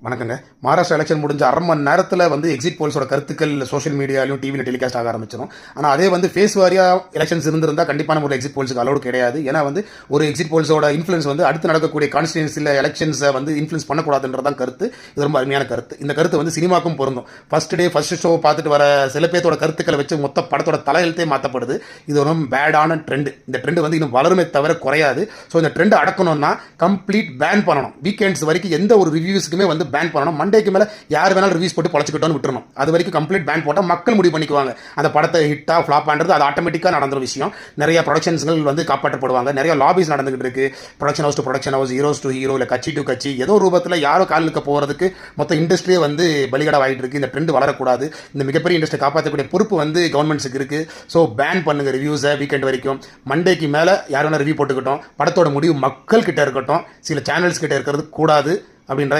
வணக்கங்க. மகாராஷ்டிரா எலெக்ஷன் முடிஞ்ச அரை மணி நேரத்தில் வந்து எக்ஸிட் போல்ஸோட கருத்துக்கள் சோஷியல் மீடியாலையும் டிவியில் டெலிகாஸ்ட் ஆக ஆரம்பிச்சிடும். ஆனால் அதே வந்து ஃபேஸ் வாரியாக எலெக்ஷன்ஸ் இருந்திருந்தால் கண்டிப்பான ஒரு எக்ஸிட் போல்ஸுக்கு அலோடு கிடையாது. ஏன்னா வந்து ஒரு எக்ஸிட் போல்ஸோட இன்ஃப்ளூன்ஸ் வந்து அடுத்து நடக்கக்கூடிய கான்ஸ்டியூன்சியில் எலெக்ஷன்ஸை வந்து இன்ஃப்ளூன்ஸ் பண்ணக்கூடாதுன்றதான் கருத்து. இது ரொம்ப அருமையான கருத்து. இந்த கருத்து வந்து சினிமாக்கும் பொருந்தும். ஃபர்ஸ்ட் ஷோ பார்த்துட்டு வர சில பேர்த்தோட கருத்துக்களை வச்சு மொத்த படத்தோட தலையெழுத்தே மாற்றப்படுது. இது ஒரு பேடான ட்ரெண்ட். இந்த ட்ரெண்ட் வந்து இன்னும் வளருமே தவிர குறையாது. ஸோ இந்த ட்ரெண்ட் அடக்கணும்னா கம்ப்ளீட் பேன் பண்ணணும். வீக்கெண்ட்ஸ் வரைக்கும் எந்த ஒரு ரிவ்யூஸ்க்குமே வந்து பேன் பண்ணணும். மண்டேக்கு மேலே யார் வேணாலும் ரிவ்யூஸ் போட்டு பொழைச்சிக்கிட்டோன்னு விட்டுறணும். அது வரைக்கும் கம்ப்ளீட் பேன் போட்டால் மக்கள் முடிவு பண்ணிக்குவாங்க அந்த படத்தை ஹிட்டா ஃப்ளாப் பண்ணுறது. அது ஆட்டோமேட்டிக்காக நடந்துற விஷயம். நிறைய ப்ரொடக்ஷன்ஸ்கள் வந்து காப்பாற்றப்படுவாங்க. நிறைய லாபிஸ் நடந்துகிட்டு இருக்கு. Production house to production house, heroes to hero, இல்லை கட்சி டு கட்சி, ஏதோ ரூபத்தில் யாரோ காலுக்கு போகிறதுக்கு மொத்த இண்டஸ்ட்ரியே வந்து பலிகடாவாகிட்டு இருக்கு. இந்த ட்ரெண்ட் வளரக்கூடாது. இந்த மிகப்பெரிய இண்டஸ்ட்ரி காப்பாற்றக்கூடிய பொறுப்பு வந்து கவர்மெண்ட்ஸுக்கு இருக்கு. ஸோ பேன் பண்ணுங்க ரிவ்யூஸை வீக்கெண்ட் வரைக்கும். மண்டேக்கு மேலே யார் வேணா ரிவ்யூ போட்டுக்கிட்டோம். படத்தோட முடிவு மக்கள் கிட்ட இருக்கட்டும். சில சேனல்ஸ் கிட்ட இருக்கிறது கூடாது அப்படின்ற